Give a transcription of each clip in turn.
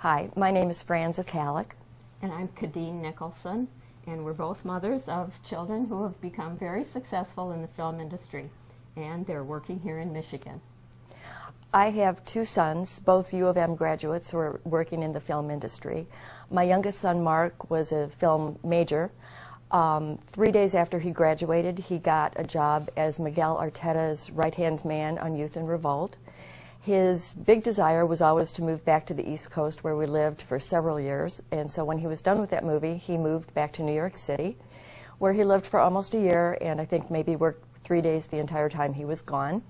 Hi, my name is Fran Zakalik. And I'm Cadine Nicholson, and we're both mothers of children who have become very successful in the film industry, and they're working here in Michigan. I have two sons, both U of M graduates who are working in the film industry. My youngest son, Mark, was a film major. 3 days after he graduated, he got a job as Miguel Arteta's right-hand man on Youth in Revolt. His big desire was always to move back to the East Coast where we lived for several years, and so when he was done with that movie, he moved back to New York City, where he lived for almost a year, and I think maybe worked 3 days the entire time he was gone.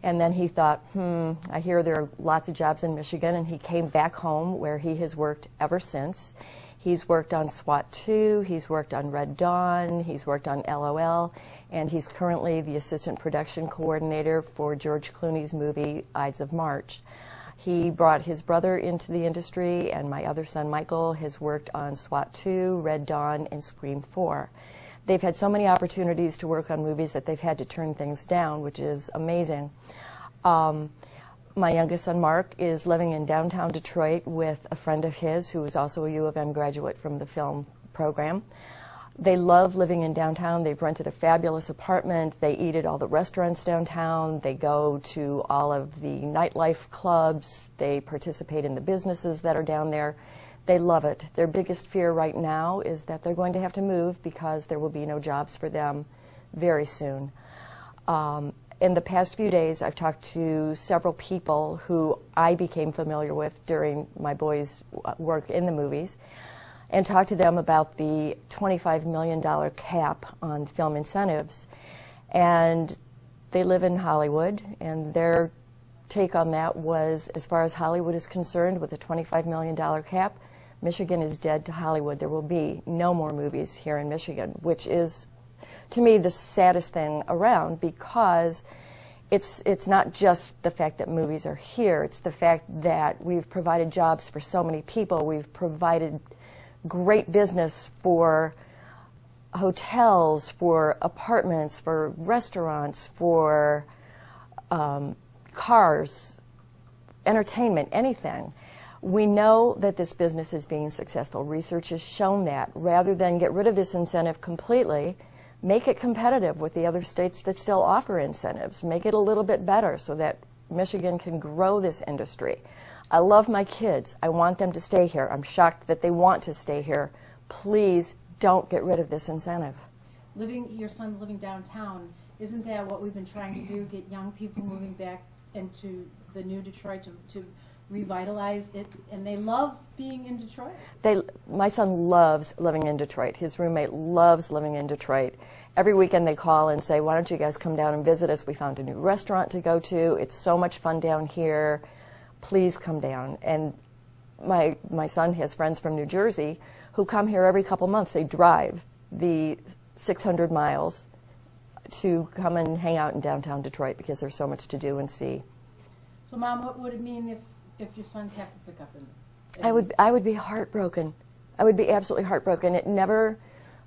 And then he thought, I hear there are lots of jobs in Michigan, and he came back home where he has worked ever since. He's worked on SWAT 2, he's worked on Red Dawn, he's worked on LOL, and he's currently the assistant production coordinator for George Clooney's movie Ides of March. He brought his brother into the industry, and my other son Michael has worked on SWAT 2, Red Dawn, and Scream 4. They've had so many opportunities to work on movies that they've had to turn things down, which is amazing. My youngest son, Mark, is living in downtown Detroit with a friend of his who is also a U of M graduate from the film program. They love living in downtown. They've rented a fabulous apartment. They eat at all the restaurants downtown. They go to all of the nightlife clubs. They participate in the businesses that are down there. They love it. Their biggest fear right now is that they're going to have to move because there will be no jobs for them very soon. In the past few days, I've talked to several people who I became familiar with during my boys' work in the movies, and talked to them about the $25 million cap on film incentives. And they live in Hollywood, and their take on that was, as far as Hollywood is concerned, with a $25 million cap, Michigan is dead to Hollywood. There will be no more movies here in Michigan, which is, to me, the saddest thing around, because it's not just the fact that movies are here, it's the fact that we've provided jobs for so many people. We've provided great business for hotels, for apartments, for restaurants, for cars, entertainment, anything. We know that this business is being successful. Research has shown that. Rather than get rid of this incentive completely, make it competitive with the other states that still offer incentives. Make it a little bit better so that Michigan can grow this industry. I love my kids. I want them to stay here. I'm shocked that they want to stay here. Please don't get rid of this incentive. Your son's living downtown. Isn't that what we've been trying to do, get young people moving back into the new Detroit to revitalize it? And they love being in Detroit. My son loves living in Detroit. His roommate loves living in Detroit. Every weekend they call and say, why don't you guys come down and visit us? We found a new restaurant to go to. It's so much fun down here. Please come down. And my son has friends from New Jersey who come here every couple months. They drive the 600 miles to come and hang out in downtown Detroit because there's so much to do and see. So, Mom, what would it mean if your sons have to pick up I would be heartbroken. I would be absolutely heartbroken. It never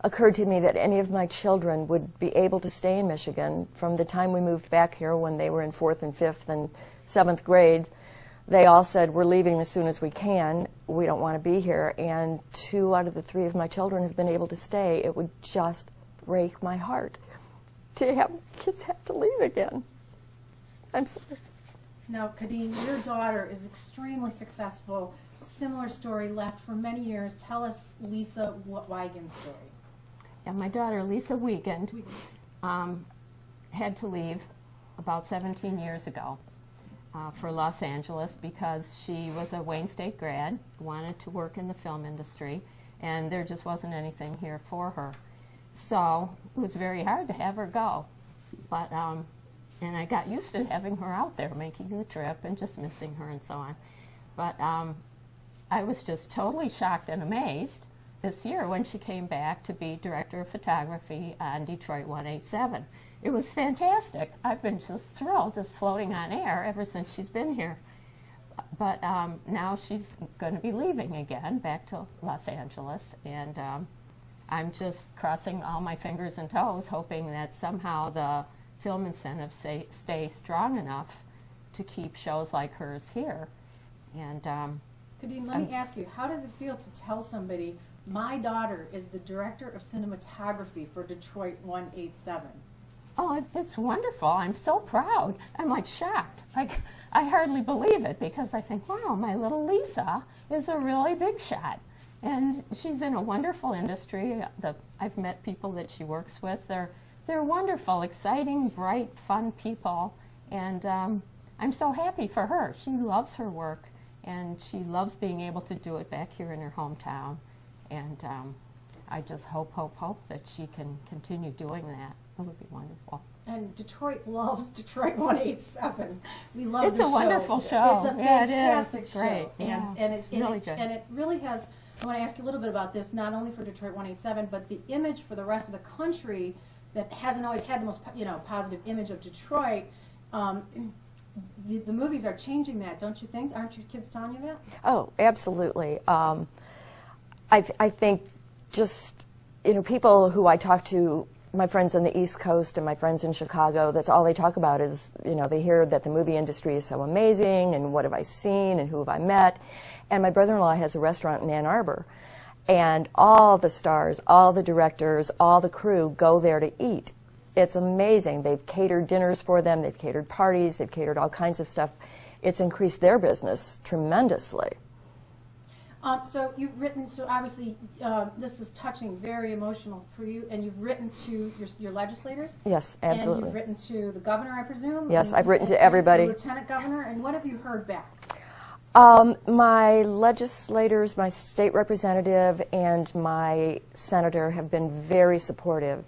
occurred to me that any of my children would be able to stay in Michigan. From the time we moved back here when they were in 4th and 5th and 7th grade, they all said, we're leaving as soon as we can. We don't want to be here. And 2 out of the 3 of my children have been able to stay. It would just break my heart to have kids have to leave again. I'm sorry. Now, Cadine, your daughter is extremely successful. Similar story, left for many years. Tell us Lisa Wiegand's story. Yeah, my daughter, Lisa Wiegand, had to leave about 17 years ago for Los Angeles because she was a Wayne State grad, wanted to work in the film industry, and there just wasn't anything here for her. So it was very hard to have her go. But and I got used to having her out there, making the trip and just missing her and so on. But I was just totally shocked and amazed this year when she came back to be director of photography on Detroit 187. It was fantastic. I've been just thrilled, just floating on air ever since she's been here. But now she's going to be leaving again, back to Los Angeles, and I'm just crossing all my fingers and toes, hoping that somehow the film incentives stay strong enough to keep shows like hers here. And Cadine, let me ask you, how does it feel to tell somebody, my daughter is the director of cinematography for Detroit 187? Oh, it's wonderful. I'm so proud. I'm like shocked. I hardly believe it because I think, wow, my little Lisa is a really big shot. And she's in a wonderful industry. I've met people that she works with. They're wonderful, exciting, bright, fun people. And I'm so happy for her. She loves her work, and she loves being able to do it back here in her hometown. And I just hope that she can continue doing that. It would be wonderful. And Detroit loves Detroit 187. We love it's the show. It's a wonderful show. It's a yeah, fantastic it is. It's great. show. Yeah, it's really good. And it really has, I want to ask you a little bit about this, not only for Detroit 187, but the image for the rest of the country that hasn't always had the most positive image of Detroit. The movies are changing that, don't you think? Aren't your kids telling you that? Oh, absolutely. I think just, people who I talk to, my friends on the East Coast and my friends in Chicago, that's all they talk about is, they hear that the movie industry is so amazing and what have I seen and who have I met. And my brother-in-law has a restaurant in Ann Arbor. And all the stars, all the directors, all the crew go there to eat. It's amazing. They've catered dinners for them. They've catered parties. They've catered all kinds of stuff. It's increased their business tremendously. So you've written, so obviously this is touching, very emotional for you, and you've written to your legislators? Yes, absolutely. And you've written to the governor, I presume? Yes, I've written to everybody. The lieutenant governor, and what have you heard back? My legislators, my state representative, and my senator have been very supportive.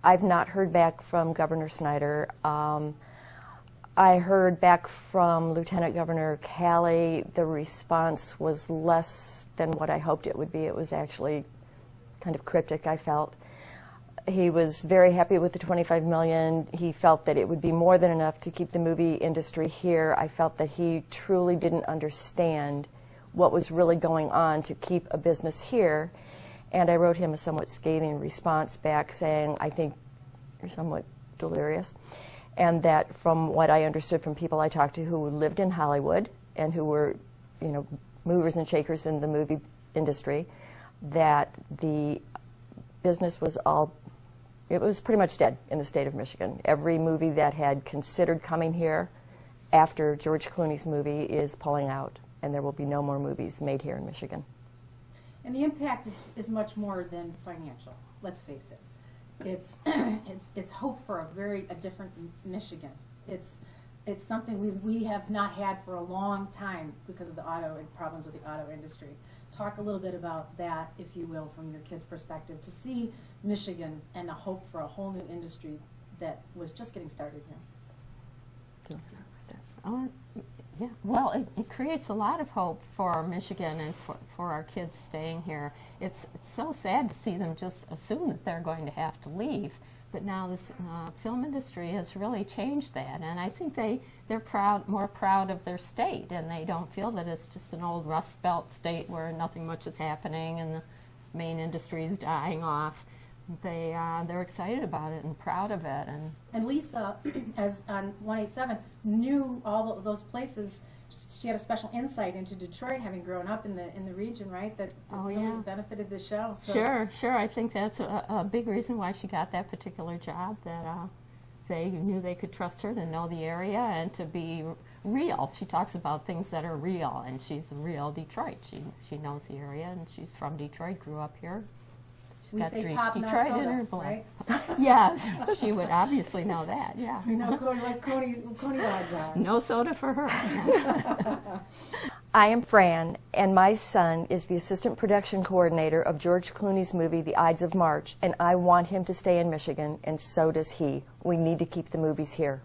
I've not heard back from Governor Snyder. I heard back from Lieutenant Governor Calley. The response was less than what I hoped it would be. It was actually kind of cryptic, I felt. He was very happy with the $25 million. He felt that it would be more than enough to keep the movie industry here. I felt that he truly didn't understand what was really going on to keep a business here. And I wrote him a somewhat scathing response back saying, I think you're somewhat delirious. And that from what I understood from people I talked to who lived in Hollywood and who were, movers and shakers in the movie industry, that the business was it was pretty much dead in the state of Michigan. Every movie that had considered coming here after George Clooney's movie is pulling out, and there will be no more movies made here in Michigan. And the impact is much more than financial, let's face it. It's hope for a different Michigan. It's something we have not had for a long time because of the problems with the auto industry. Talk a little bit about that, if you will, from your kids' perspective, to see Michigan and a hope for a whole new industry that was just getting started here. Yeah, well, it creates a lot of hope for Michigan and for our kids staying here. It's so sad to see them just assume that they're going to have to leave. But now this film industry has really changed that, and I think they're more proud of their state, and they don't feel that it's just an old Rust Belt state where nothing much is happening and the main industry is dying off. They're excited about it and proud of it. And Lisa, as on 187, knew all those places. She had a special insight into Detroit, having grown up in the region, right? That really benefited the show. So. Sure. I think that's a big reason why she got that particular job. That they knew they could trust her to know the area and to be real. She talks about things that are real, and she's a real Detroit. She knows the area, and she's from Detroit. Grew up here. She's we got say pop, Detroit not soda, in her blood. Right? Yeah, she would obviously know that. Yeah. You know, Coney odds are. No soda for her. I am Fran, and my son is the assistant production coordinator of George Clooney's movie, The Ides of March, and I want him to stay in Michigan, and so does he. We need to keep the movies here.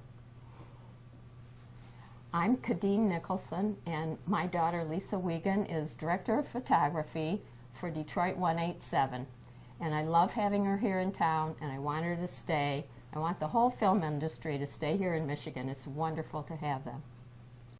I'm Cadine Nicholson, and my daughter Lisa Wiegand is director of photography for Detroit 187. And I love having her here in town, and I want her to stay. I want the whole film industry to stay here in Michigan. It's wonderful to have them.